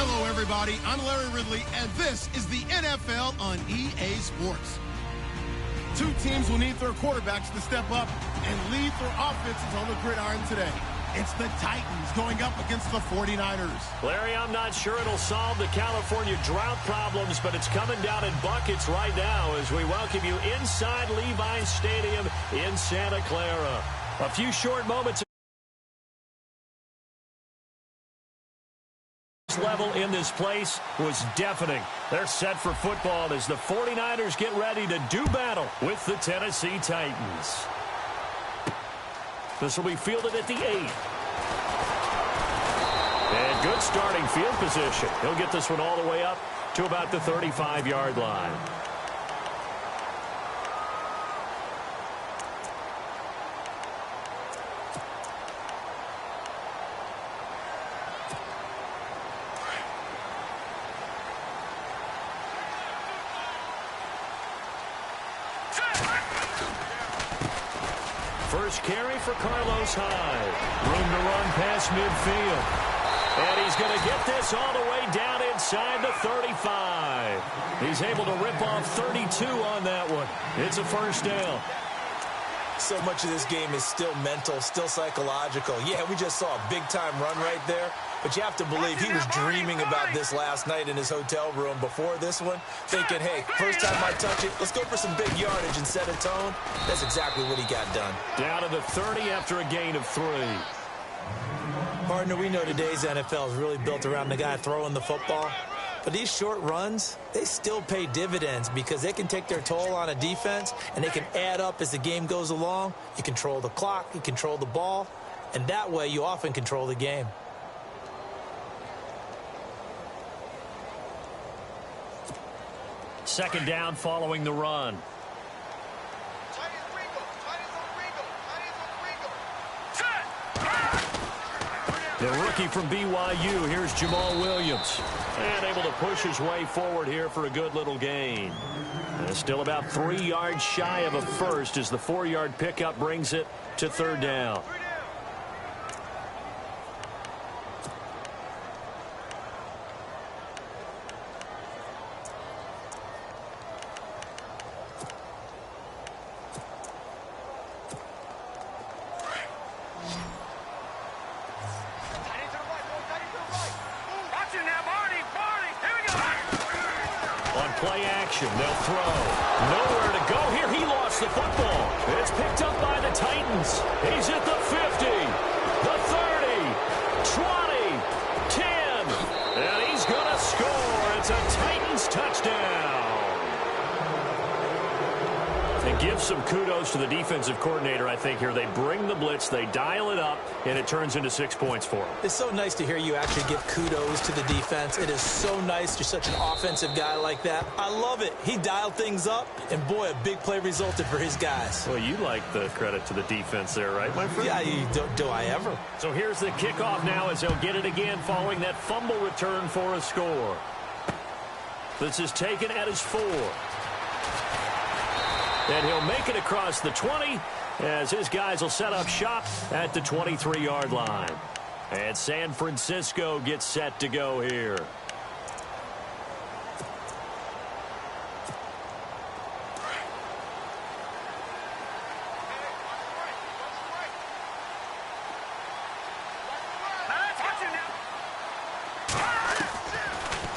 Hello, everybody. I'm Larry Ridley, and this is the NFL on EA Sports. Two teams will need their quarterbacks to step up and lead their offenses on the gridiron today. It's the Titans going up against the 49ers. Larry, I'm not sure it'll solve the California drought problems, but it's coming down in buckets right now as we welcome you inside Levi's Stadium in Santa Clara. A few short moments level in this place was deafening. They're set for football as the 49ers get ready to do battle with the Tennessee Titans. This will be fielded at the 8. And good starting field position. He'll get this one all the way up to about the 35-yard line. First carry for Carlos Hyde. Room to run past midfield. And he's going to get this all the way down inside the 35. He's able to rip off 32 on that one. It's a first down. So much of this game is still mental, still psychological. Yeah, we just saw a big-time run right there. But you have to believe he was dreaming about this last night in his hotel room before this one, thinking, hey, first time I touch it, let's go for some big yardage and set a tone. That's exactly what he got done. Down to the 30 after a gain of 3. Partner, we know today's NFL is really built around the guy throwing the football. But these short runs, they still pay dividends because they can take their toll on a defense, and they can add up as the game goes along. You control the clock, you control the ball, and that way you often control the game. Second down following the run. The rookie from BYU, here's Jamal Williams. And able to push his way forward here for a good little gain. And still about 3 yards shy of a first as the 4-yard pickup brings it to third down. Play action. They'll throw. Nowhere to go here. He lost the football. It's picked up by the Titans. He's at the 50, the 30, 20, 10, and he's going to score. It's a Titans touchdown. And give some kudos to the defensive coordinator, I think, here. They bring the blitz, they dial it up, and it turns into 6 points for them. It's so nice to hear you actually give kudos to the defense. It is so nice. You're such an offensive guy like that. I love it. He dialed things up, and boy, a big play resulted for his guys. Well, you like the credit to the defense there, right, my friend? Yeah, do I ever? So here's the kickoff now as he'll get it again following that fumble return for a score. This is taken at his 4. And he'll make it across the 20 as his guys will set up shop at the 23-yard line. And San Francisco gets set to go here.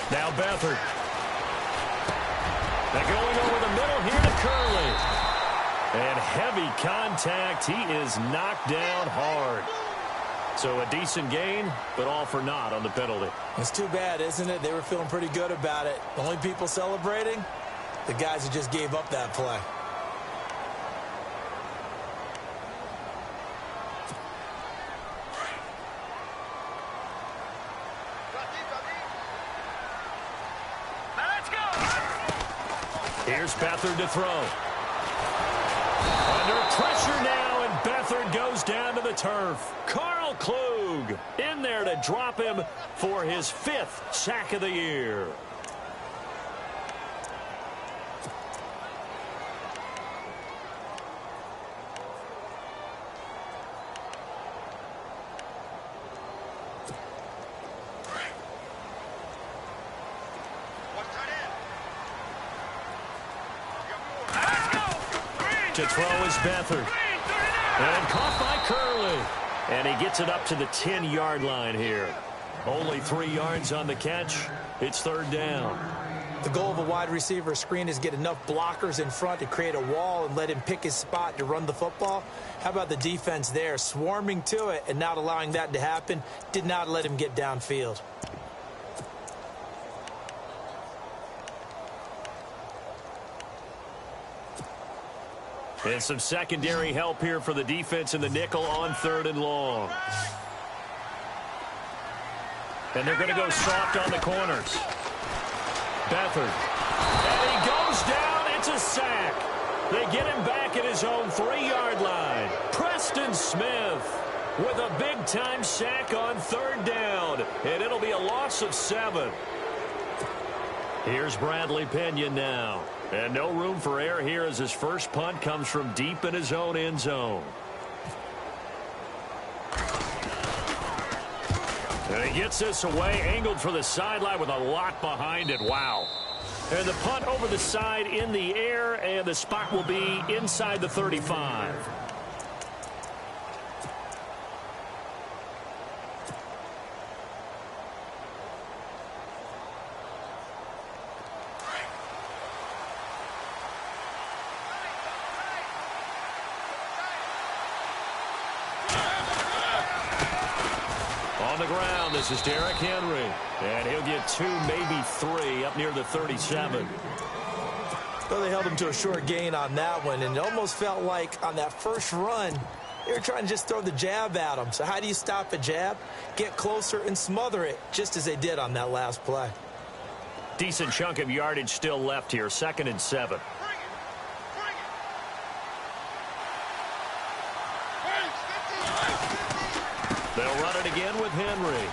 Now Beathard. They're going over the middle here to Curley. And heavy contact. He is knocked down hard. So a decent gain, but all for naught on the penalty. It's too bad, isn't it? They were feeling pretty good about it. The only people celebrating, the guys who just gave up that play. Here's Beathard to throw. Under pressure now, and Beathard goes down to the turf. Carl Klug in there to drop him for his 5th sack of the year. To throw is Beathard. And caught by Curley. And he gets it up to the 10-yard line here. Only 3 yards on the catch. It's 3rd down. The goal of a wide receiver screen is get enough blockers in front to create a wall and let him pick his spot to run the football. How about the defense there, swarming to it and not allowing that to happen? Did not let him get downfield. And some secondary help here for the defense in the nickel on 3rd and long. And they're going to go soft on the corners. Beathard. And he goes down. It's a sack. They get him back at his own 3-yard line. Preston Smith with a big-time sack on 3rd down. And it'll be a loss of 7. Here's Bradley Pinion now. And no room for error here as his first punt comes from deep in his own end zone. And he gets this away, angled for the sideline with a lot behind it. Wow. And the punt over the side in the air, and the spot will be inside the 35. On the ground, this is Derrick Henry. And he'll get 2, maybe 3 up near the 37. Well, they held him to a short gain on that one, and it almost felt like on that first run, they were trying to just throw the jab at him. So how do you stop a jab? Get closer and smother it, just as they did on that last play. Decent chunk of yardage still left here, 2nd and 7. They'll run it again with Henry.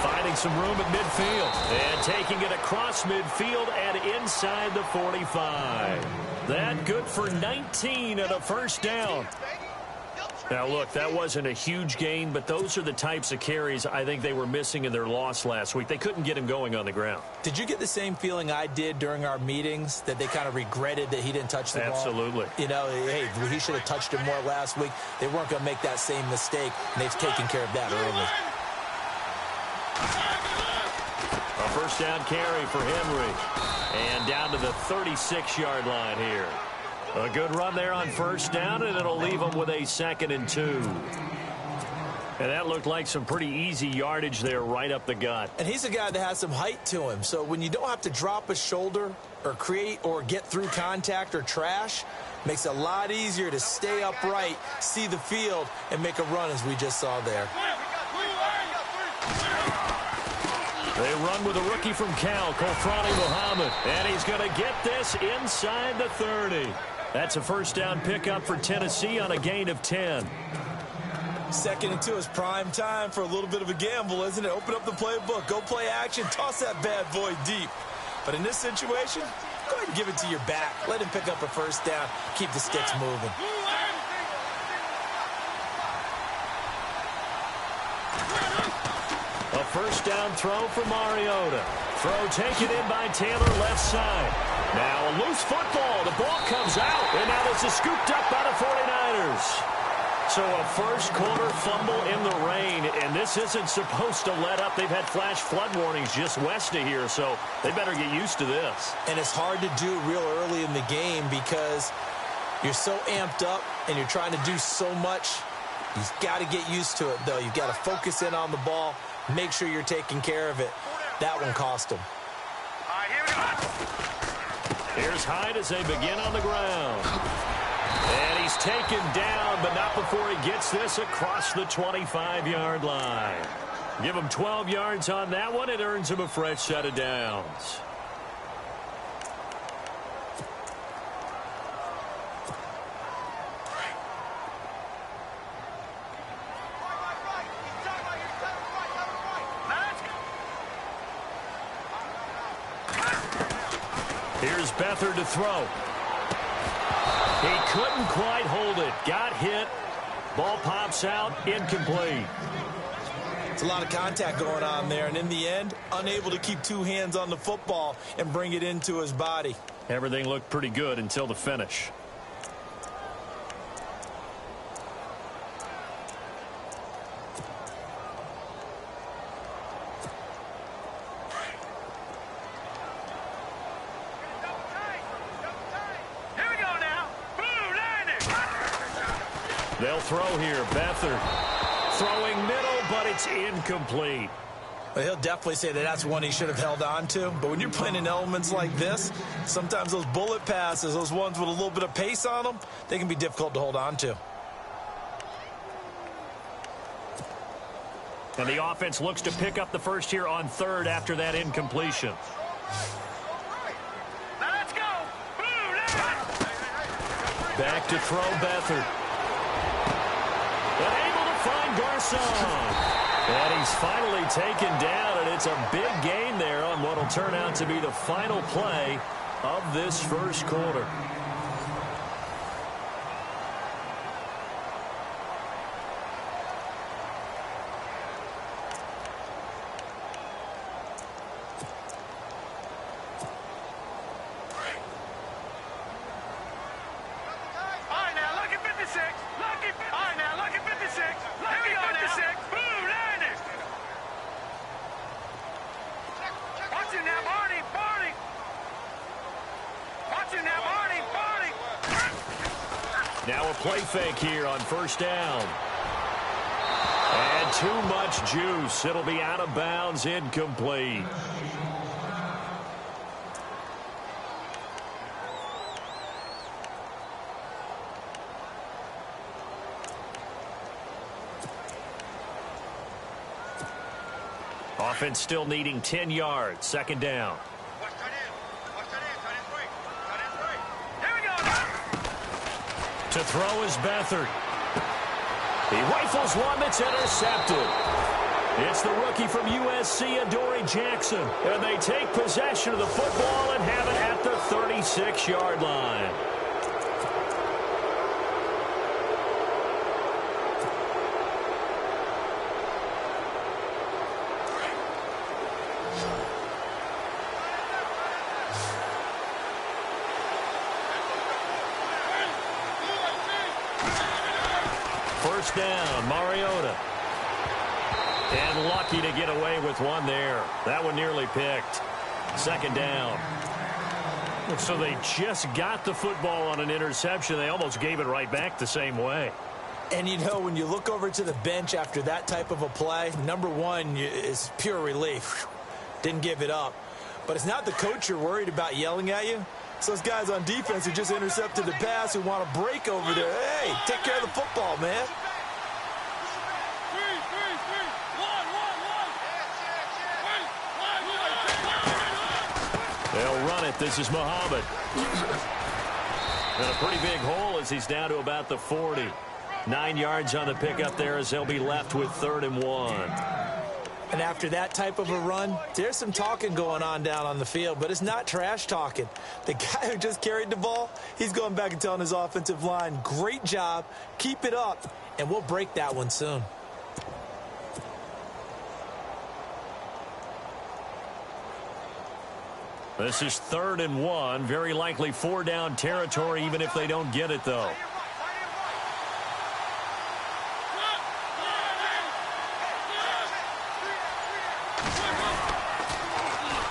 Finding some room at midfield. And taking it across midfield and inside the 45. That good for 19 and a 1st down. Now, look, that wasn't a huge gain, but those are the types of carries I think they were missing in their loss last week. They couldn't get him going on the ground. Did you get the same feeling I did during our meetings, that they kind of regretted that he didn't touch the ball? Absolutely. You know, hey, he should have touched it more last week. They weren't going to make that same mistake, and they've taken care of that early. A 1st down carry for Henry. And down to the 36-yard line here. A good run there on 1st down, and it'll leave them with a 2nd and 2. And that looked like some pretty easy yardage there right up the gut. And he's a guy that has some height to him. So when you don't have to drop a shoulder or create or get through contact or trash, makes it a lot easier to stay upright, see the field, and make a run as we just saw there. They run with a rookie from Cal, Kofrani Muhammad. And he's going to get this inside the 30. That's a 1st down pickup for Tennessee on a gain of 10. 2nd and 2 is prime time for a little bit of a gamble, isn't it? Open up the playbook, go play action, toss that bad boy deep. But in this situation, go ahead and give it to your back. Let him pick up a 1st down, keep the sticks moving. A 1st down throw for Mariota. Throw taken in by Taylor left side. Now a loose football. The ball comes out. And now this is scooped up by the 49ers. So a 1st quarter fumble in the rain. And this isn't supposed to let up. They've had flash flood warnings just west of here. So they better get used to this. And it's hard to do real early in the game because you're so amped up and you're trying to do so much. You've got to get used to it, though. You've got to focus in on the ball. Make sure you're taking care of it. That one cost him. Here's Hyde as they begin on the ground. And he's taken down, but not before he gets this across the 25-yard line. Give him 12 yards on that one. It earns him a fresh set of downs. Here's Beathard to throw. He couldn't quite hold it. Got hit. Ball pops out. Incomplete. It's a lot of contact going on there, and in the end, unable to keep two hands on the football and bring it into his body. Everything looked pretty good until the finish. They'll throw here. Beathard throwing middle, but it's incomplete. Well, he'll definitely say that that's one he should have held on to. But when you're playing in elements like this, sometimes those bullet passes, those ones with a little bit of pace on them, they can be difficult to hold on to. And the offense looks to pick up the first here on third after that incompletion. Now let's go. Back to throw Beathard. And able to find Garcon. And he's finally taken down, and it's a big gain there on what will turn out to be the final play of this first quarter. Now a play fake here on first down. And too much juice. It'll be out of bounds, incomplete. Offense still needing 10 yards. Second down. To throw is Beathard. He rifles one that's intercepted. It's the rookie from USC, Adoree Jackson. And they take possession of the football and have it at the 36-yard line. First down, Mariota. And lucky to get away with one there. That one nearly picked. Second down. So they just got the football on an interception. They almost gave it right back the same way. And, you know, when you look over to the bench after that type of a play, number one is pure relief. Didn't give it up. But it's not the coach you're worried about yelling at you. It's those guys on defense who just intercepted the pass who want to break over there. Hey, take care of the football, man. They'll run it. This is Muhammad. And a pretty big hole as he's down to about the 40. 9 yards on the pickup there as they'll be left with 3rd and 1. And after that type of a run, there's some talking going on down on the field, but it's not trash talking. The guy who just carried the ball, he's going back and telling his offensive line, great job, keep it up, and we'll break that one soon. This is 3rd and 1. Very likely 4-down territory, even if they don't get it, though.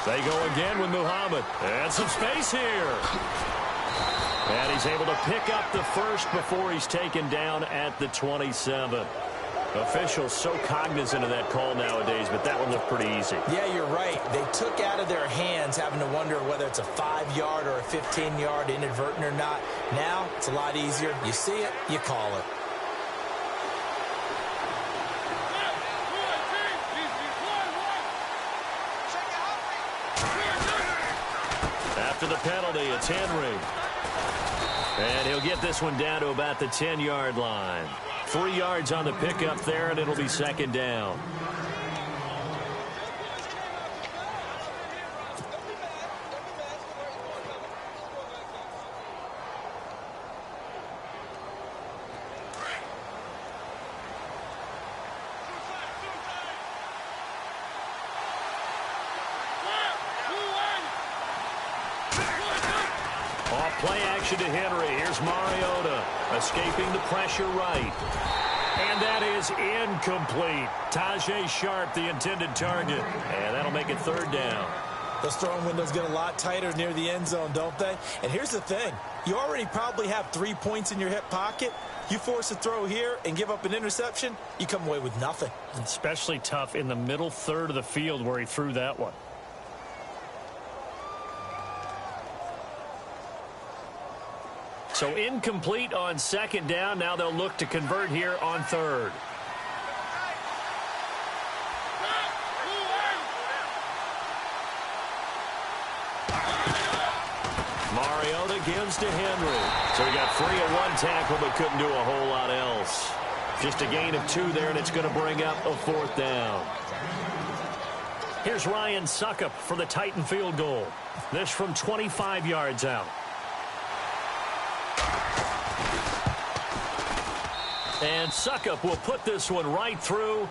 They go again with Muhammad. And some space here. And he's able to pick up the first before he's taken down at the 27. Officials so cognizant of that call nowadays, but that one looked pretty easy. Yeah, you're right. They took out of their hands having to wonder whether it's a 5-yard or a 15-yard inadvertent or not. Now, it's a lot easier. You see it, you call it. After the penalty, it's Henry. And he'll get this one down to about the 10-yard line. 3 yards on the pickup there, and it'll be 2nd down. Off play action to Henry. Here's Mariota escaping the pressure right. And that is incomplete. Tajay Sharp, the intended target. And that'll make it third down. Those throwing windows get a lot tighter near the end zone, don't they? And here's the thing. You already probably have 3 points in your hip pocket. You force a throw here and give up an interception, you come away with nothing. Especially tough in the middle third of the field where he threw that one. So incomplete on second down. Now they'll look to convert here on third. Mariota gives to Henry. So he got free of one tackle but couldn't do a whole lot else. Just a gain of 2 there, and it's going to bring up a fourth down. Here's Ryan Suckup for the Titan field goal. This from 25 yards out. And Suckup will put this one right through,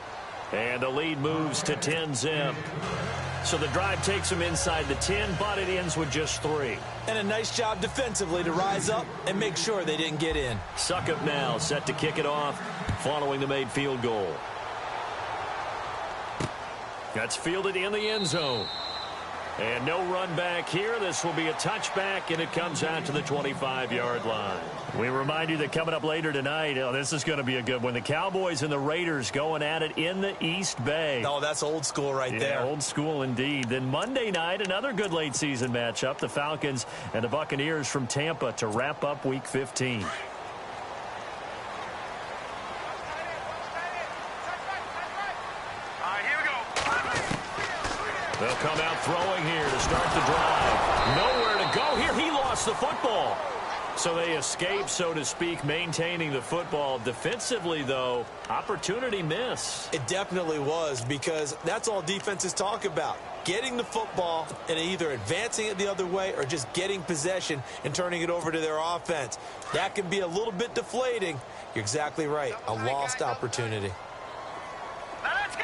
and the lead moves to 10-zip. So the drive takes them inside the 10, but it ends with just 3. And a nice job defensively to rise up and make sure they didn't get in. Suckup now set to kick it off following the made field goal. That's fielded in the end zone. And no run back here. This will be a touchback, and it comes out to the 25-yard line. We remind you that coming up later tonight, this is going to be a good one. The Cowboys and the Raiders going at it in the East Bay. Oh, that's old school right there. Old school indeed. Then Monday night, another good late season matchup. The Falcons and the Buccaneers from Tampa to wrap up Week 15. They'll come out throwing here to start the drive. Nowhere to go here. He lost the football. So they escape, so to speak, maintaining the football. Defensively, though, opportunity miss. It definitely was, because that's all defenses talk about. Getting the football and either advancing it the other way or just getting possession and turning it over to their offense. That can be a little bit deflating. You're exactly right. A lost opportunity. Let's go.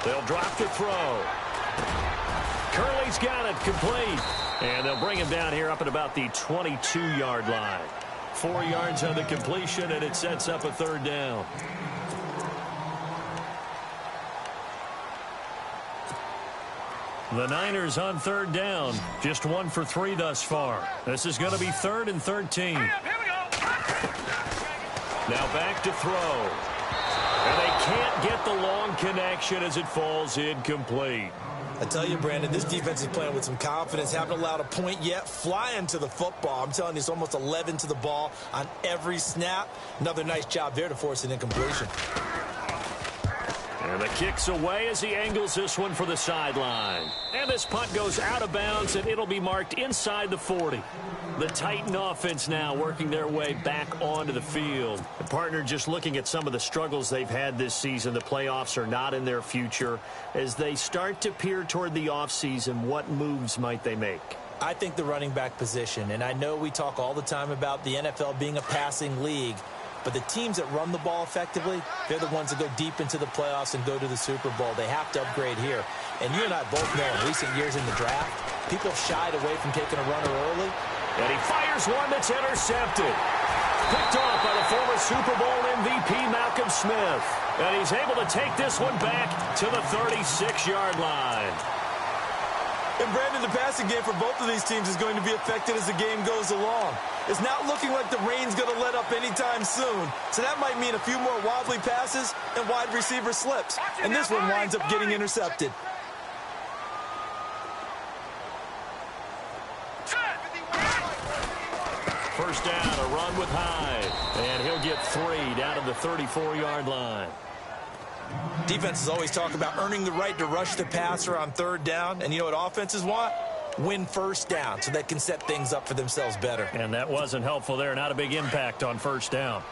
They'll drop the throw. Curley's got it complete. And they'll bring him down here up at about the 22-yard line. 4 yards on the completion, and it sets up a third down. The Niners on third down. Just 1 for 3 thus far. This is going to be 3rd and 13. Here we go. Now back to throw. And they can't get the long connection as it falls incomplete. I tell you, Brandon, this defense is playing with some confidence. Haven't allowed a point yet. Flying to the football. I'm telling you, it's almost 11 to the ball on every snap. Another nice job there to force an incompletion. And the kick's away as he angles this one for the sideline. And this punt goes out of bounds, and it'll be marked inside the 40. The Titan offense now working their way back onto the field. The partner, just looking at some of the struggles they've had this season, the playoffs are not in their future. As they start to peer toward the offseason, what moves might they make? I think the running back position, and I know we talk all the time about the NFL being a passing league, but the teams that run the ball effectively, they're the ones that go deep into the playoffs and go to the Super Bowl. They have to upgrade here. And you and I both know in recent years in the draft, people have shied away from taking a runner early. And he fires one that's intercepted. Picked off by the former Super Bowl MVP Malcolm Smith. And he's able to take this one back to the 36-yard line. And Brandon, the passing game for both of these teams is going to be affected as the game goes along. It's not looking like the rain's going to let up anytime soon. So that might mean a few more wobbly passes and wide receiver slips. And this one winds up getting intercepted. First down, a run with Hyde. And he'll get 3 down to the 34-yard line. Defenses always talk about earning the right to rush the passer on third down. And you know what offenses want? Win first down so they can set things up for themselves better. And that wasn't helpful there. Not a big impact on first down.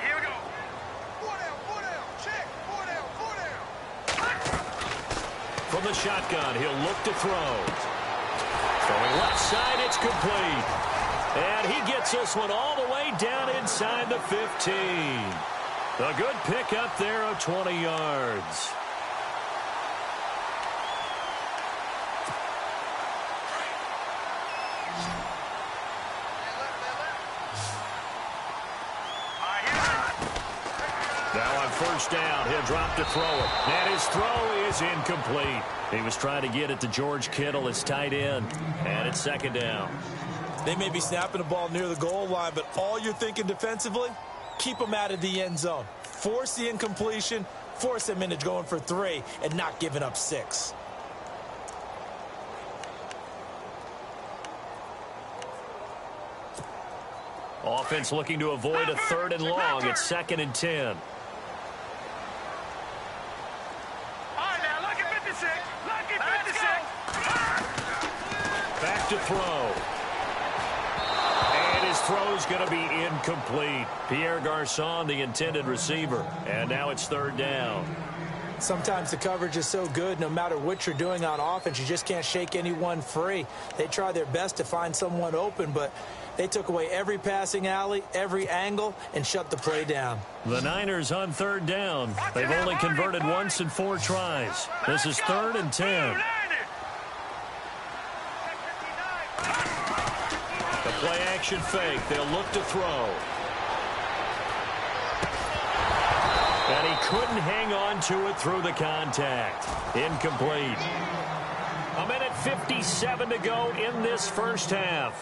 Here we go. 4 down, check. 4 down. From the shotgun, he'll look to throw. Throwing left side, it's complete. And he he gets this one all the way down inside the 15. A good pickup there of 20 yards. Now on first down, he'll drop to throw it. And his throw is incomplete. He was trying to get it to George Kittle, his tight end. And it's second down. They may be snapping the ball near the goal line, but all you're thinking defensively, keep them out of the end zone. Force the incompletion, force them into going for 3, and not giving up 6. Offense looking to avoid a 3rd and long. It's 2nd and 10. Back to throw. And his throw's going to be incomplete. Pierre Garçon, the intended receiver. And now it's 3rd down. Sometimes the coverage is so good, no matter what you're doing on offense, you just can't shake anyone free. They try their best to find someone open, but they took away every passing alley, every angle, and shut the play down. The Niners on 3rd down. They've only converted once in 4 tries. This is 3rd and 10. The play action fake. They'll look to throw. And he couldn't hang on to it through the contact. Incomplete. 1:57 to go in this first half.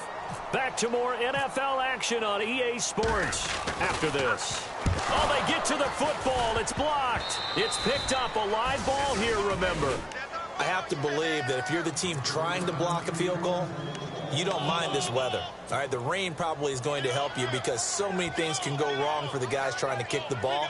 Back to more NFL action on EA Sports after this. Oh, they get to the football. It's blocked. It's picked up. A live ball here, remember. I have to believe that if you're the team trying to block a field goal, you don't mind this weather. All right, the rain probably is going to help you because so many things can go wrong for the guys trying to kick the ball.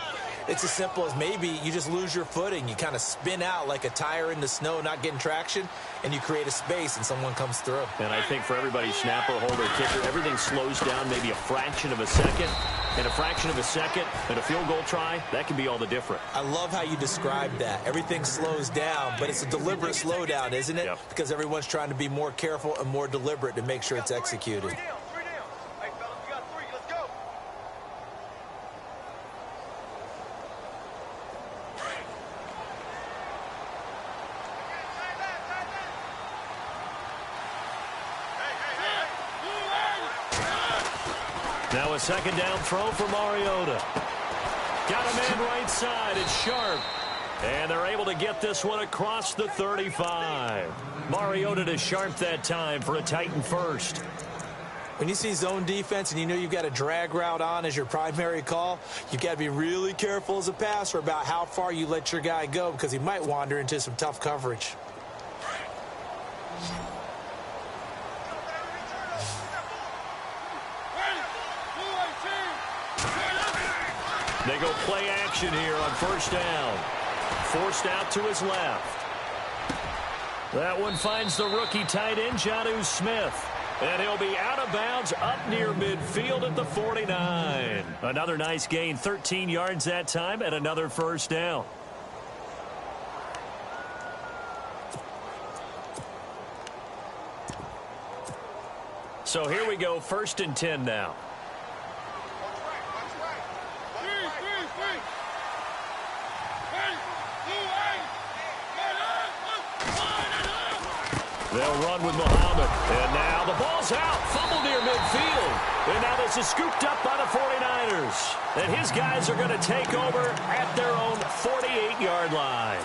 It's as simple as maybe you just lose your footing. You kind of spin out like a tire in the snow, not getting traction, and you create a space and someone comes through. And I think for everybody, snapper, holder, kicker, everything slows down maybe a fraction of a second. And a fraction of a second and a field goal try, that can be all the different. I love how you described that. Everything slows down, but it's a deliberate slowdown, isn't it? Yep. Because everyone's trying to be more careful and more deliberate to make sure it's executed. Now a second down throw for Mariota. Got a man right side. It's Sharp. And they're able to get this one across the 35. Mariota to Sharp that time for a Titan first. When you see zone defense and you know you've got a drag route on as your primary call, you've got to be really careful as a passer about how far you let your guy go because he might wander into some tough coverage. They go play action here on first down. Forced out to his left. That one finds the rookie tight end, Jonnu Smith. And he'll be out of bounds up near midfield at the 49. Another nice gain, 13 yards that time, and another first down. So here we go, 1st and 10 now. They'll run with Muhammad. And now the ball's out. Fumble near midfield. And now this is scooped up by the 49ers. And his guys are going to take over at their own 48-yard line.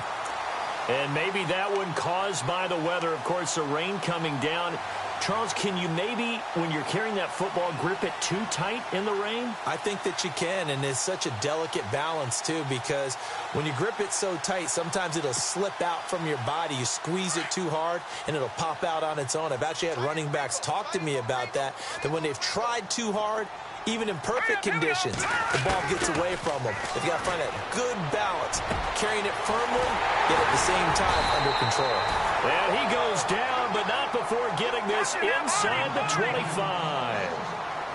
And maybe that one caused by the weather. Of course, the rain coming down. Charles, can you maybe, when you're carrying that football, grip it too tight in the rain? I think that you can, and it's such a delicate balance, too, because when you grip it so tight, sometimes it'll slip out from your body. You squeeze it too hard, and it'll pop out on its own. I've actually had running backs talk to me about that when they've tried too hard, even in perfect conditions, the ball gets away from them. They've got to find that good balance, carrying it firmly, yet at the same time under control. And he goes down, but not before getting this inside the 25.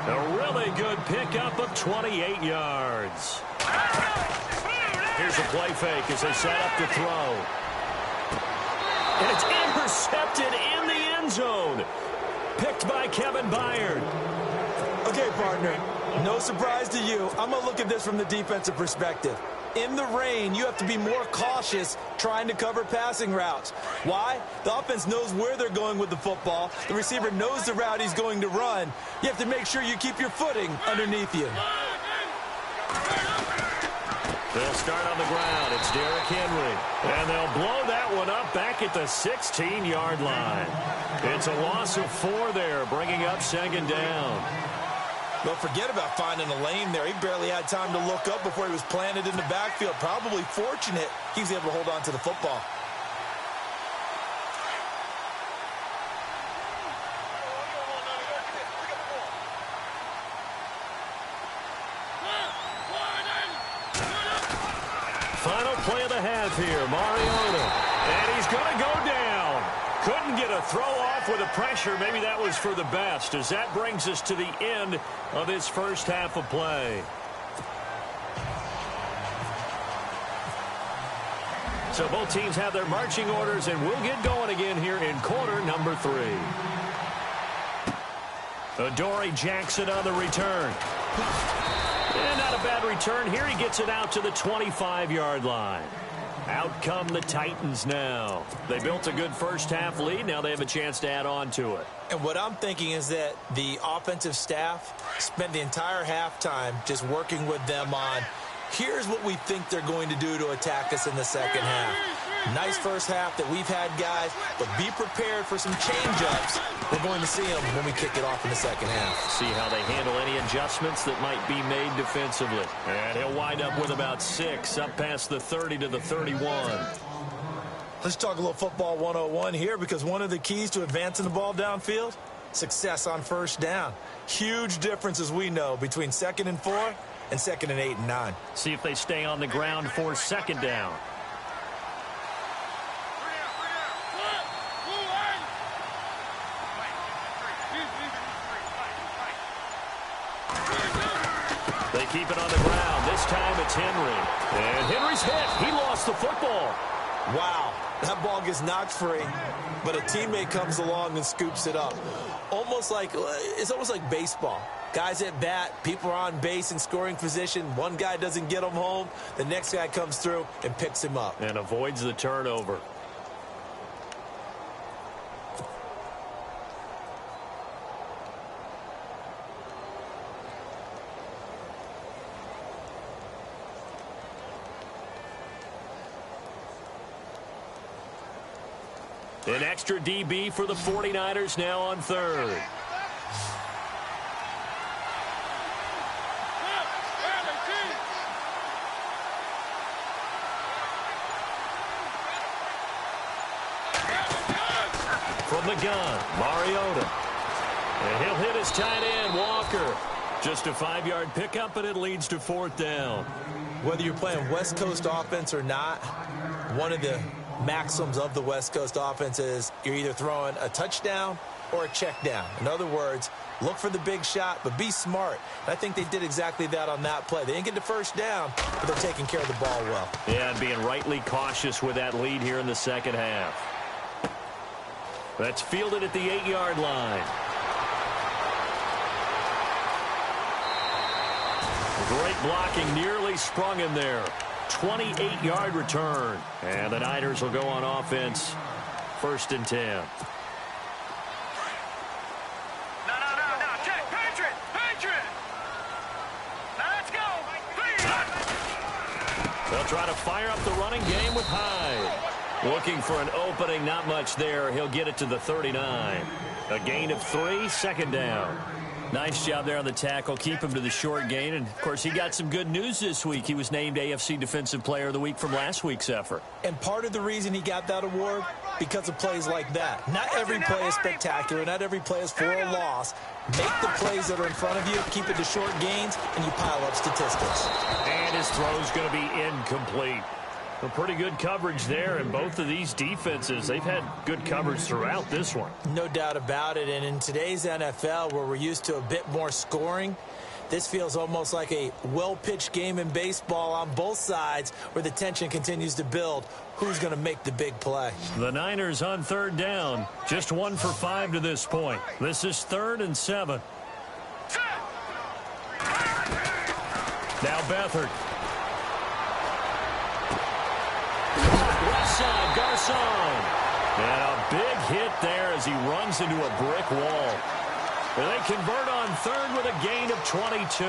A really good pickup of 28 yards. Here's a play fake as they set up to throw. And it's intercepted in the end zone. Picked by Kevin Byard. A Okay, partner, no surprise to you. I'm going to look at this from the defensive perspective. In the rain, you have to be more cautious trying to cover passing routes. Why? The offense knows where they're going with the football. The receiver knows the route he's going to run. You have to make sure you keep your footing underneath you. They'll start on the ground. It's Derrick Henry. And they'll blow that one up back at the 16-yard line. It's a loss of 4 there, bringing up second down. Don't forget about finding a lane there. He barely had time to look up before he was planted in the backfield. Probably fortunate he was able to hold on to the football. Final play of the half here, Mariota. And he's going to go down. Couldn't get a throw off with the pressure. Maybe that was for the best, as that brings us to the end of this first half of play. So both teams have their marching orders, and we'll get going again here in quarter number 3. Adoree Jackson on the return. And not a bad return here. He gets it out to the 25-yard line. Out come the Titans now. They built a good first-half lead. Now they have a chance to add on to it. And what I'm thinking is that the offensive staff spent the entire halftime just working with them on, here's what we think they're going to do to attack us in the second half. Nice first half that we've had, guys, but be prepared for some change-ups. We're going to see them when we kick it off in the second half. See how they handle any adjustments that might be made defensively. And he'll wind up with about 6 up past the 30 to the 31. Let's talk a little football 101 here, because one of the keys to advancing the ball downfield, success on first down. Huge difference, as we know, between 2nd and 4 and 2nd and 8 and 9. See if they stay on the ground for second down. They keep it on the ground. This time it's Henry. And Henry's hit. He lost the football. Wow, that ball gets knocked free, but a teammate comes along and scoops it up. It's almost like baseball. Guys at bat, people are on base in scoring position. One guy doesn't get him home. The next guy comes through and picks him up. And avoids the turnover. An extra DB for the 49ers now on 3rd. From the gun, Mariota. And he'll hit his tight end, Walker. Just a 5-yard pickup, and it leads to 4th down. Whether you're playing West Coast offense or not, one of the maxims of the West Coast offense is you're either throwing a touchdown or a check down. In other words, look for the big shot, but be smart. And I think they did exactly that on that play. They didn't get the first down, but they're taking care of the ball well. Yeah, and being rightly cautious with that lead here in the second half. That's fielded at the 8-yard line. Great blocking, nearly sprung him there. 28-yard return. And the Niners will go on offense. 1st and 10. No. Check. Patriot. Now let's go. They'll try to fire up the running game with Hyde. Looking for an opening, not much there. He'll get it to the 39. A gain of 3, 2nd down. Nice job there on the tackle. Keep him to the short gain. And, of course, he got some good news this week. He was named AFC Defensive Player of the Week from last week's effort. And part of the reason he got that award, because of plays like that. Not every play is spectacular. Not every play is for a loss. Make the plays that are in front of you, keep it to short gains, and you pile up statistics. And his throw's going to be incomplete. A pretty good coverage there, and both of these defenses, they've had good coverage throughout this one. No doubt about it, and in today's NFL, where we're used to a bit more scoring, this feels almost like a well-pitched game in baseball on both sides, where the tension continues to build. Who's going to make the big play? The Niners on 3rd down, just 1 for 5 to this point. This is 3rd and 7. Now Beathard. Left side, Garcon. And a big hit there as he runs into a brick wall. And they convert on third with a gain of 22.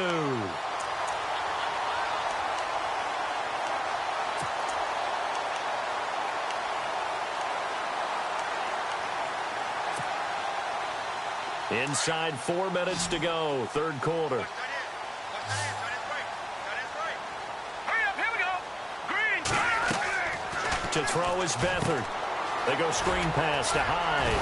Inside 4 minutes to go, third quarter. To throw is Beathard. They go screen pass to Hyde.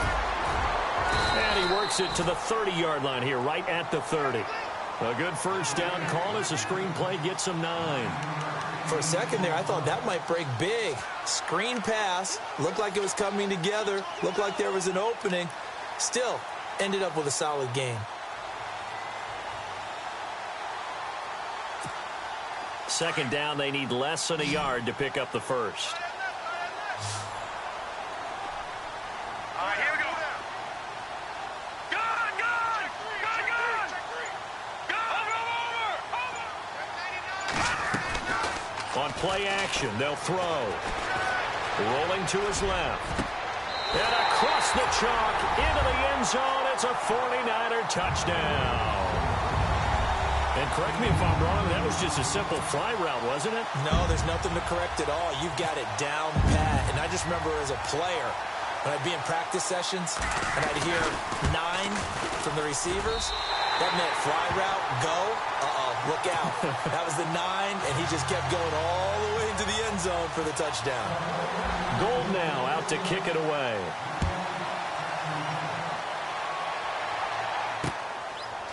And he works it to the 30-yard line here, right at the 30. A good first down call as the screen play gets him 9. For a second there, I thought that might break big. Screen pass. Looked like it was coming together. Looked like there was an opening. Still, ended up with a solid game. Second down, they need less than a yard to pick up the first. All right, here we go. Gun! Over! On play action, they'll throw. Rolling to his left. And across the chalk, into the end zone. It's a 49er touchdown. And correct me if I'm wrong, that was just a simple fly route, wasn't it? No, there's nothing to correct at all. You've got it down pat. And I just remember as a player, when I'd be in practice sessions, and I'd hear 9 from the receivers, that meant fly route, go, look out. That was the 9, and he just kept going all the way into the end zone for the touchdown. Gold now out to kick it away.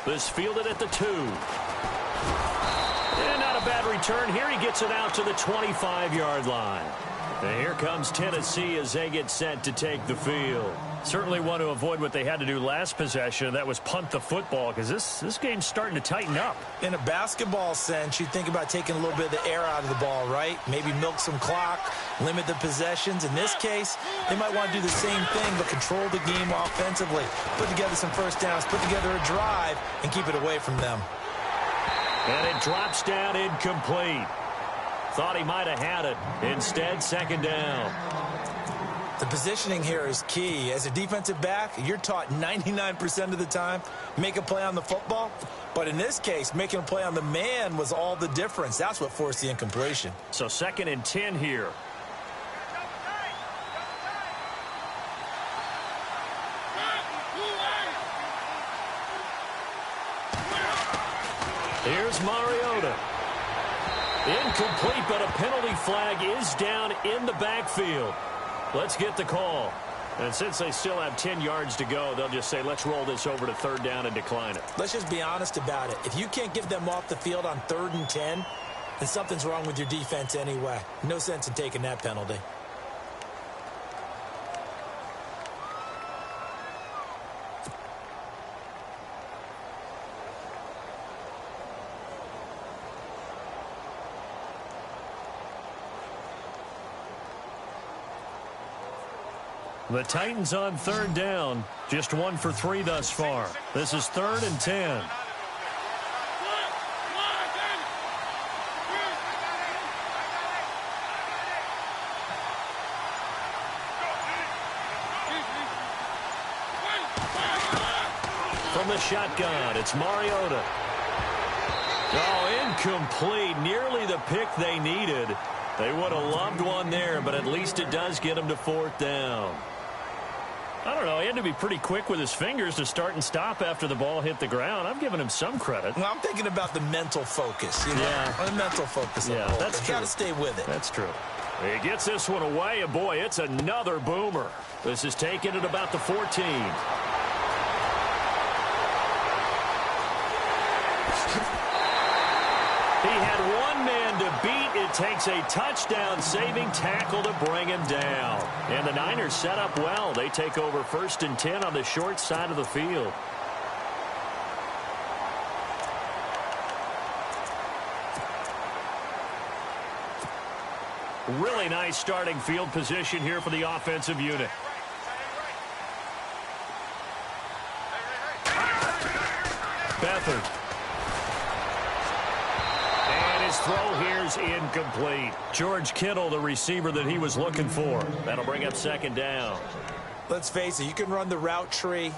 This fielded at the 2. And not a bad return here. He gets it out to the 25-yard line. And here comes Tennessee as they get set to take the field. Certainly want to avoid what they had to do last possession. That was punt the football, because this game's starting to tighten up. In a basketball sense, you think about taking a little bit of the air out of the ball, right? Maybe milk some clock, limit the possessions. In this case, they might want to do the same thing, but control the game offensively. Put together some first downs, put together a drive, and keep it away from them. And it drops down incomplete. Thought he might have had it. Instead, second down. The positioning here is key. As a defensive back, you're taught 99% of the time, make a play on the football. But in this case, making a play on the man was all the difference. That's what forced the incompletion. So 2nd and 10 here. Here's Mariota. Incomplete, but a penalty flag is down in the backfield. Let's get the call. And since they still have 10 yards to go, they'll just say, let's roll this over to 3rd down and decline it. Let's just be honest about it. If you can't get them off the field on 3rd and 10, then something's wrong with your defense anyway. No sense in taking that penalty. The Titans on 3rd down. Just 1 for 3 thus far. This is 3rd and 10. From the shotgun, it's Mariota. Oh, incomplete. Nearly the pick they needed. They would have loved one there, but at least it does get them to 4th down. I don't know. He had to be pretty quick with his fingers to start and stop after the ball hit the ground. I'm giving him some credit. Well, I'm thinking about the mental focus. You know? Yeah. The mental focus. Yeah, that's true. Got to stay with it. That's true. He gets this one away, and boy, it's another boomer. This is taken at about the 14. He had one man to beat. It takes a touchdown-saving tackle to bring him down. And the Niners set up well. They take over 1st and 10 on the short side of the field. Really nice starting field position here for the offensive unit. Beathard. his throw here's incomplete. George Kittle, the receiver that he was looking for. That'll bring up second down. Let's face it, you can run the route tree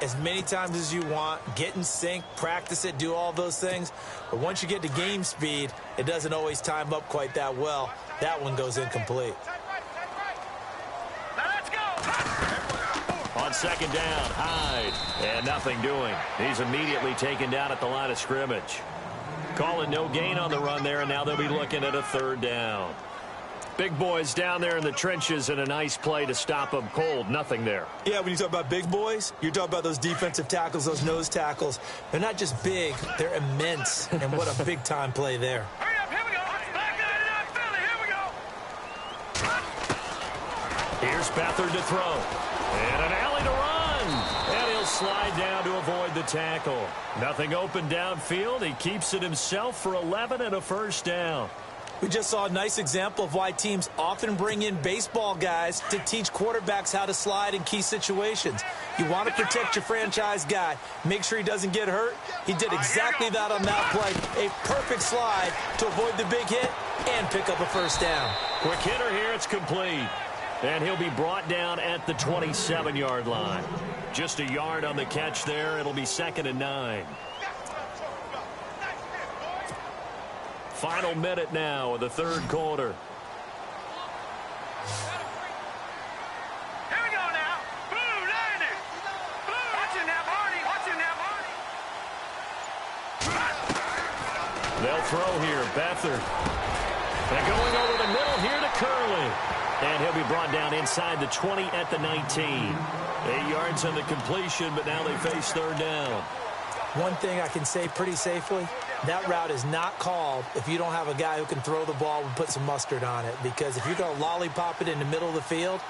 as many times as you want, get in sync, practice it, do all those things. But once you get to game speed, it doesn't always time up quite that well. That one goes incomplete. On second down, Hyde, and nothing doing. He's immediately taken down at the line of scrimmage. Call it no gain on the run there, and now they'll be looking at a third down. Big boys down there in the trenches, and a nice play to stop them cold. Nothing there. Yeah, when you talk about big boys, you're talking about those defensive tackles, those nose tackles. They're not just big, they're immense, and what a big-time play there. Hurry up, here we go. Back out of Philly, here we go. Here's Beathard to throw. And an alley to run. And he'll slide down to avoid the tackle. Nothing open downfield. He keeps it himself for 11 and a first down. We just saw a nice example of why teams often bring in baseball guys to teach quarterbacks how to slide in key situations. You want to protect your franchise guy. Make sure he doesn't get hurt. He did exactly that on that play. A perfect slide to avoid the big hit and pick up a first down. Quick hitter here. It's complete. And he'll be brought down at the 27-yard line. Just a yard on the catch there. It'll be 2nd and 9. Final minute now of the third quarter. Here we go now. Blue, line it. Blue. Watch it now, Barney. Watch it now, Barney. They'll throw here. Beathard. And going over the middle here to Curley. And he'll be brought down inside the 20 at the 19. 8 yards on the completion, but now they face third down. One thing I can say pretty safely, that route is not called if you don't have a guy who can throw the ball and put some mustard on it. Because if you're going to lollipop it in the middle of the field,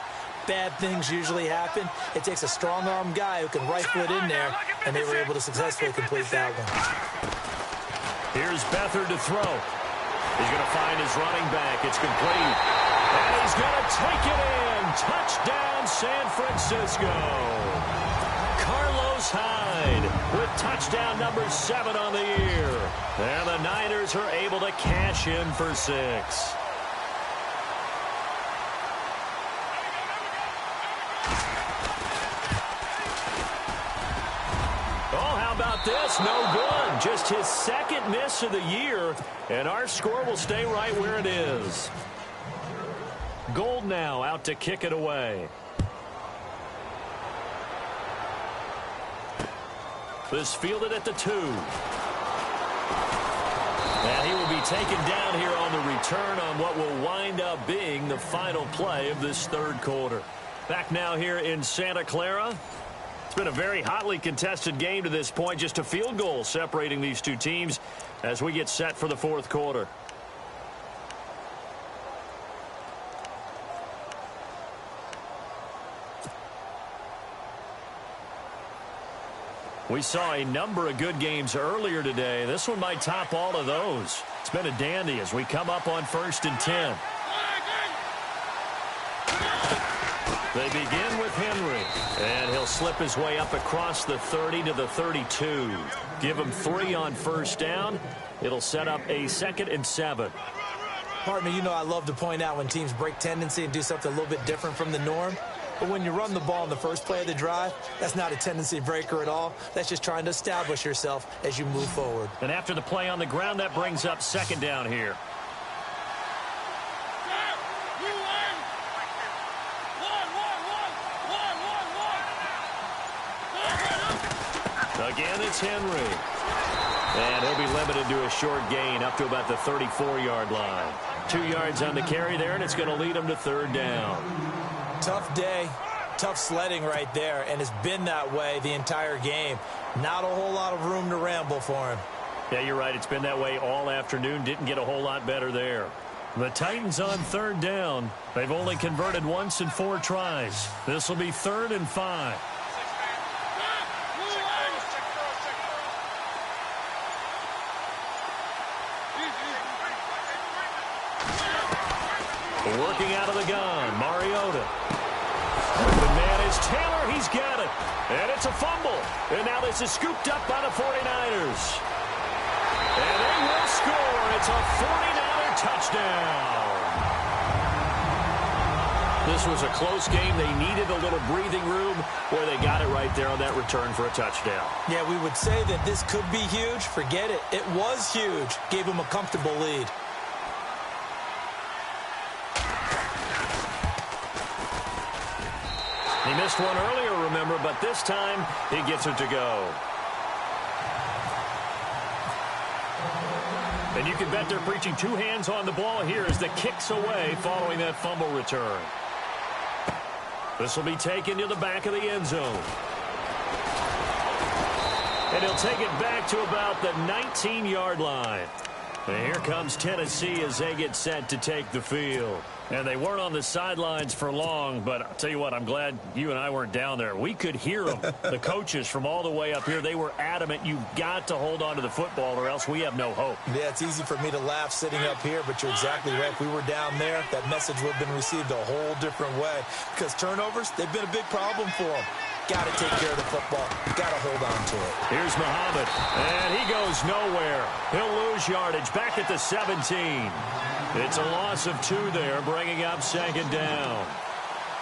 bad things usually happen. It takes a strong-arm guy who can rifle it in there, and they were able to successfully complete that one. Here's Beathard to throw. He's going to find his running back. It's complete. And he's going to take it in. Touchdown, San Francisco. Carlos Hyde with touchdown number 7 on the year. And the Niners are able to cash in for 6. Oh, how about this? No good. Just his 2nd miss of the year. And our score will stay right where it is. Gold now out to kick it away. This fielded at the 2. And he will be taken down here on the return on what will wind up being the final play of this third quarter. Back now here in Santa Clara. It's been a very hotly contested game to this point. Just a field goal separating these two teams as we get set for the fourth quarter. We saw a number of good games earlier today. This one might top all of those. It's been a dandy as we come up on 1st and 10. They begin with Henry, and he'll slip his way up across the 30 to the 32. Give him 3 on first down. It'll set up a 2nd and 7. Partner, you know I love to point out when teams break tendency and do something a little bit different from the norm. But when you run the ball in the first play of the drive, that's not a tendency breaker at all. That's just trying to establish yourself as you move forward. And after the play on the ground, that brings up 2nd down here. Again, it's Henry. And he'll be limited to a short gain up to about the 34-yard line. 2 yards on the carry there, and it's going to lead him to third down. Tough day, tough sledding right there, and it's been that way the entire game. Not a whole lot of room to ramble for him. Yeah, you're right. It's been that way all afternoon. Didn't get a whole lot better there. The Titans on third down. They've only converted once in 4 tries. This will be 3rd and 5. Working out of the gun, Mariota. The man is Taylor. He's got it. And it's a fumble. And now this is scooped up by the 49ers. And they will score. It's a 49er touchdown. This was a close game. They needed a little breathing room where they got it right there on that return for a touchdown. Yeah, we would say that this could be huge. Forget it. It was huge. Gave them a comfortable lead. He missed one earlier, remember, but this time he gets it to go. And you can bet they're preaching two hands on the ball here as the kick's away following that fumble return. This will be taken to the back of the end zone. And he'll take it back to about the 19-yard line. And here comes Tennessee as they get set to take the field. And they weren't on the sidelines for long, but I'll tell you what, I'm glad you and I weren't down there. We could hear them, the coaches from all the way up here. They were adamant, you've got to hold on to the football or else we have no hope. Yeah, it's easy for me to laugh sitting up here, but you're exactly right. If we were down there, that message would have been received a whole different way. Because turnovers, they've been a big problem for them. Got to take care of the football. Got to hold on to it. Here's Muhammad, and he goes nowhere. He'll lose yardage back at the 17. It's a loss of 2 there, bringing up second down.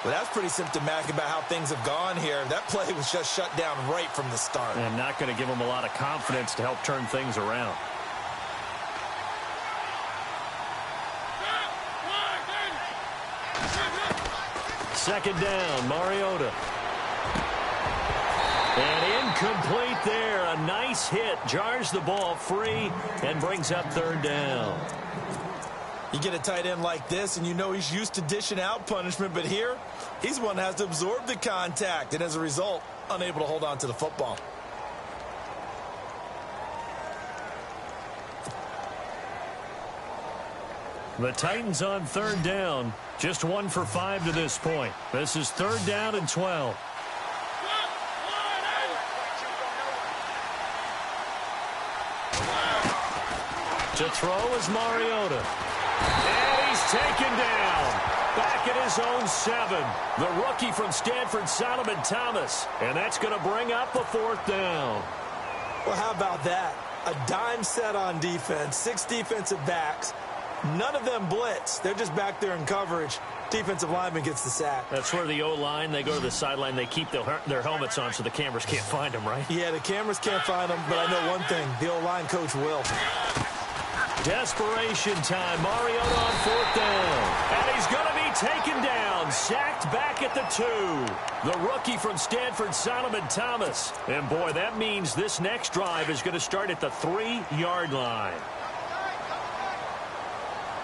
Well, that's pretty symptomatic about how things have gone here. That play was just shut down right from the start. And not going to give them a lot of confidence to help turn things around. Second down, Mariota. And incomplete there. A nice hit. Jars the ball free and brings up third down. You get a tight end like this, and you know he's used to dishing out punishment, but here, he's one that has to absorb the contact, and as a result, unable to hold on to the football. The Titans on third down. Just 1 for 5 to this point. This is third down and 12. To throw is Mariota. And he's taken down. Back at his own 7. The rookie from Stanford, Solomon Thomas. And that's going to bring up a fourth down. Well, how about that? A dime set on defense, 6 defensive backs. None of them blitz. They're just back there in coverage. Defensive lineman gets the sack. That's where the O-line, they go to the sideline, they keep their helmets on so the cameras can't find them, right? Yeah, the cameras can't find them, but I know one thing. The O-line coach will. Desperation time. Mariota on fourth down. And he's going to be taken down. Sacked back at the 2. The rookie from Stanford, Solomon Thomas. And, boy, that means this next drive is going to start at the 3-yard line.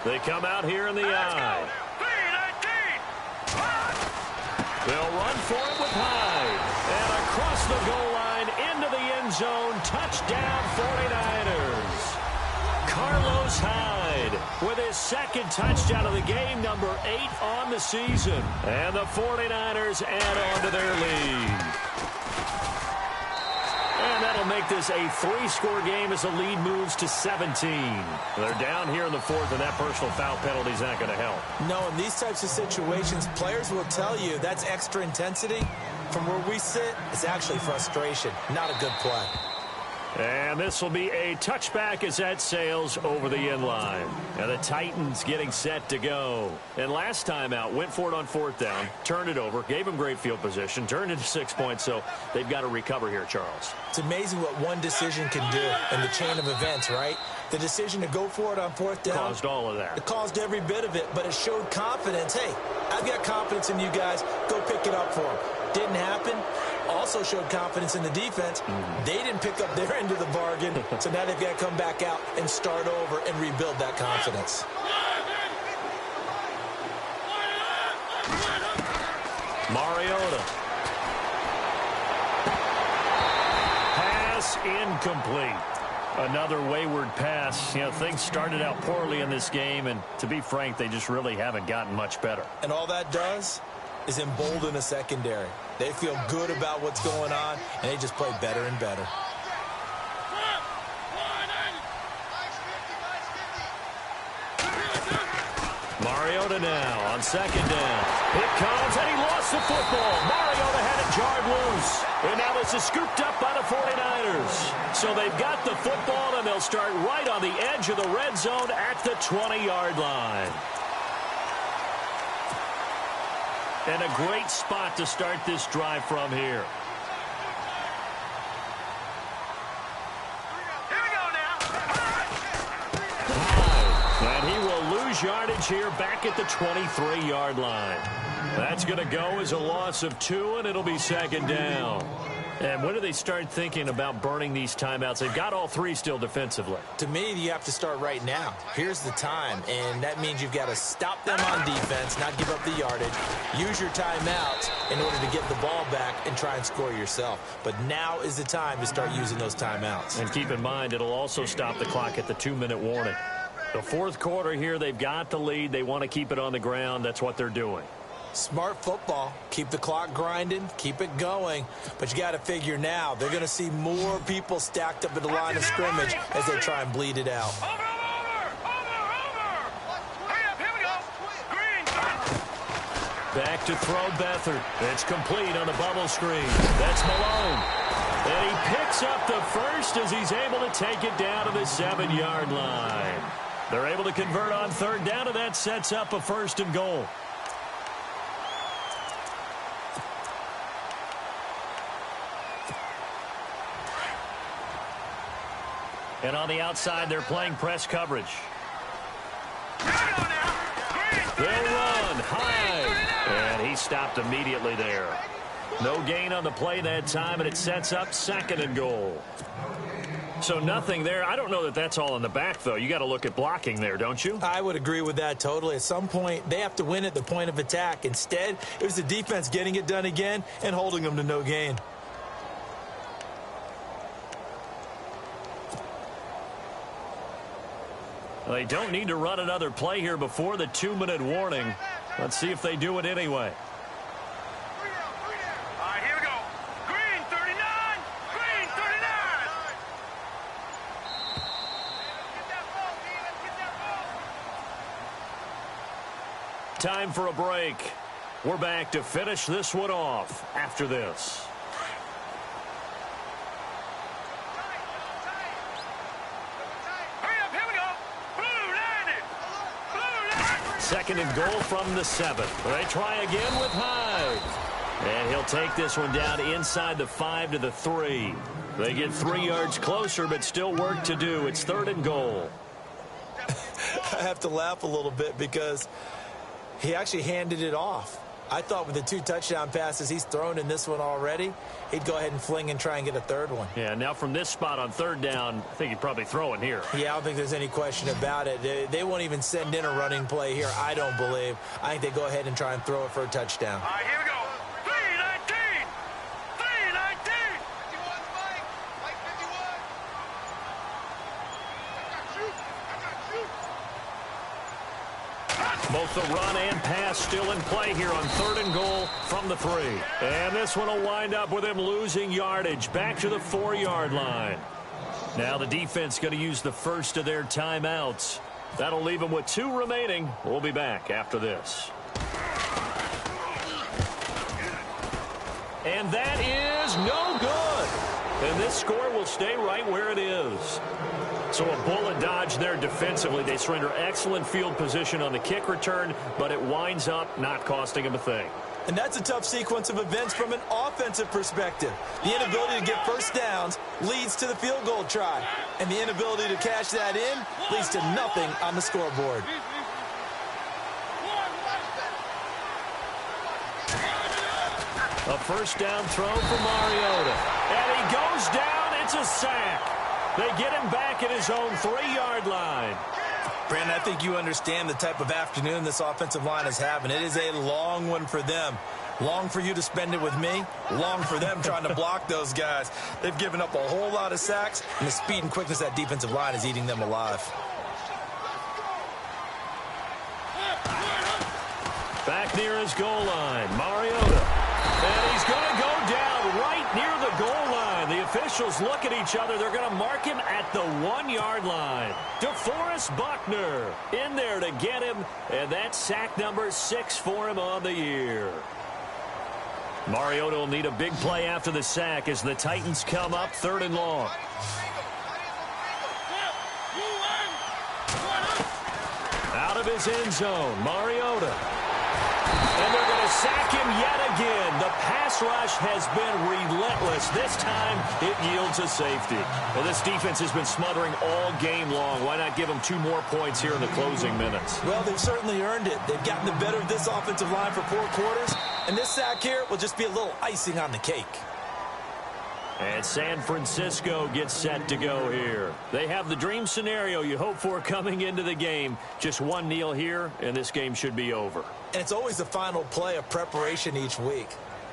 They come out here in the I. They'll run for it with Hyde. And across the goal line into the end zone. Touchdown 49ers. Carlos Hyde with his second touchdown of the game, number 8 on the season. And the 49ers add on to their lead. And that'll make this a 3-score game as the lead moves to 17. They're down here in the 4th, and that personal foul penalty is not going to help. No, in these types of situations, players will tell you that's extra intensity. From where we sit, it's actually frustration, not a good play. And this will be a touchback as that sails over the end line. And the Titans getting set to go. And last time out, went for it on fourth down, turned it over, gave them great field position, turned it to 6 points, so they've got to recover here, Charles. It's amazing what one decision can do in the chain of events, right? The decision to go for it on fourth down caused all of that. It caused every bit of it, but it showed confidence. Hey, I've got confidence in you guys. Go pick it up for them. Didn't happen. Also showed confidence in the defense. They didn't pick up their end of the bargain, so now they've got to come back out and start over and rebuild that confidence. Mariota. Pass incomplete. Another wayward pass. You know, things started out poorly in this game, and to be frank, they just really haven't gotten much better. And all that does is embolden the secondary. They feel good about what's going on, and they just play better and better. Mariota now on second down. It comes, and he lost the football. Mariota had it jarred loose. And now this is scooped up by the 49ers. So they've got the football, and they'll start right on the edge of the red zone at the 20-yard line. And a great spot to start this drive from here. And he will lose yardage here back at the 23-yard line. That's going to go as a loss of 2, and it'll be second down. And when do they start thinking about burning these timeouts? They've got all 3 still defensively. To me, you have to start right now. Here's the time, and that means you've got to stop them on defense, not give up the yardage, use your timeouts in order to get the ball back and try and score yourself. But now is the time to start using those timeouts. And keep in mind, it'll also stop the clock at the 2-minute warning. The fourth quarter here, they've got the lead. They want to keep it on the ground. That's what they're doing. Smart football. Keep the clock grinding. Keep it going. But you got to figure now, they're going to see more people stacked up at the line of scrimmage as they try and bleed it out. Over. Hurry up, here we go. Green. Back to throw Beathard. It's complete on the bubble screen. That's Malone. And he picks up the first as he's able to take it down to the 7-yard line. They're able to convert on third down, and that sets up a 1st and goal. And on the outside, they're playing press coverage. They'll run high. And he stopped immediately there. No gain on the play that time, and it sets up 2nd and goal. So nothing there. I don't know that that's all in the back, though. You got to look at blocking there, don't you? I would agree with that totally. At some point, they have to win at the point of attack. Instead, it was the defense getting it done again and holding them to no gain. They don't need to run another play here before the 2-minute warning. Let's see if they do it anyway. All right, here we go. Green 39. Green 39. Get that ball, D. Let's get that ball. Time for a break. We're back to finish this one off after this. Hurry up, here we go. Blue landed. Blue landed. 2nd and goal from the 7. They try again with Hyde. And he'll take this one down inside the 5 to the 3. They get 3 yards closer, but still work to do. It's 3rd and goal. I have to laugh a little bit because he actually handed it off. I thought with the 2 touchdown passes he's thrown in this one already, he'd go ahead and fling and try and get a 3rd one. Yeah, now from this spot on 3rd down, I think he'd probably throw in here. Yeah, I don't think there's any question about it. They won't even send in a running play here, I don't believe. I think they go ahead and try and throw it for a touchdown. All right, here we go. 319. 319. 51, Mike. Mike 51. Both the run and pass still in play here on 3rd and goal from the 3. And this one will wind up with him losing yardage back to the 4-yard line. Now the defense going to use the first of their timeouts. That'll leave them with 2 remaining. We'll be back after this. And that is no good. And this score will stay right where it is. So a bullet dodge there defensively. They surrender excellent field position on the kick return, but it winds up not costing them a thing. And that's a tough sequence of events from an offensive perspective. The inability to get first downs leads to the field goal try. And the inability to cash that in leads to nothing on the scoreboard. A first down throw for Mariota. And he goes down. It's a sack. They get him back at his own 3-yard line. Brandon, I think you understand the type of afternoon this offensive line is having. It is a long one for them. Long for you to spend it with me. Long for them trying to block those guys. They've given up a whole lot of sacks, and the speed and quickness of that defensive line is eating them alive. Back near his goal line, Mariota. And he's going to go down right near the goal line. The officials look at each other. They're going to mark him at the 1-yard line. DeForest Buckner in there to get him, and that's sack number 6 for him on the year. Mariota will need a big play after the sack as the Titans come up 3rd and long. Out of his end zone, Mariota. And they're going to sack him yet again. The pass rush has been relentless. This time, it yields a safety. Well, this defense has been smothering all game long. Why not give them 2 more points here in the closing minutes? Well, they've certainly earned it. They've gotten the better of this offensive line for 4 quarters. And this sack here will just be a little icing on the cake. And San Francisco gets set to go here. They have the dream scenario you hope for coming into the game. Just 1 kneel here, and this game should be over. And it's always the final play of preparation each week.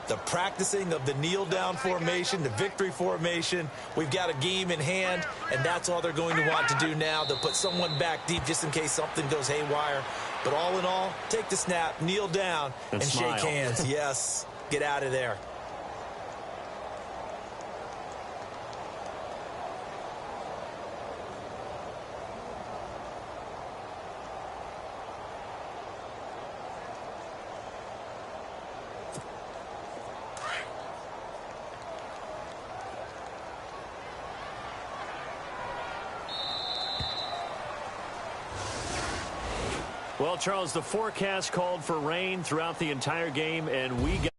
The practicing of the kneel-down formation, the victory formation. We've got a game in hand, and that's all they're going to want to do now. They'll put someone back deep just in case something goes haywire. But all in all, take the snap, kneel down, and shake hands. Yes, get out of there. Well, Charles, the forecast called for rain throughout the entire game, and we got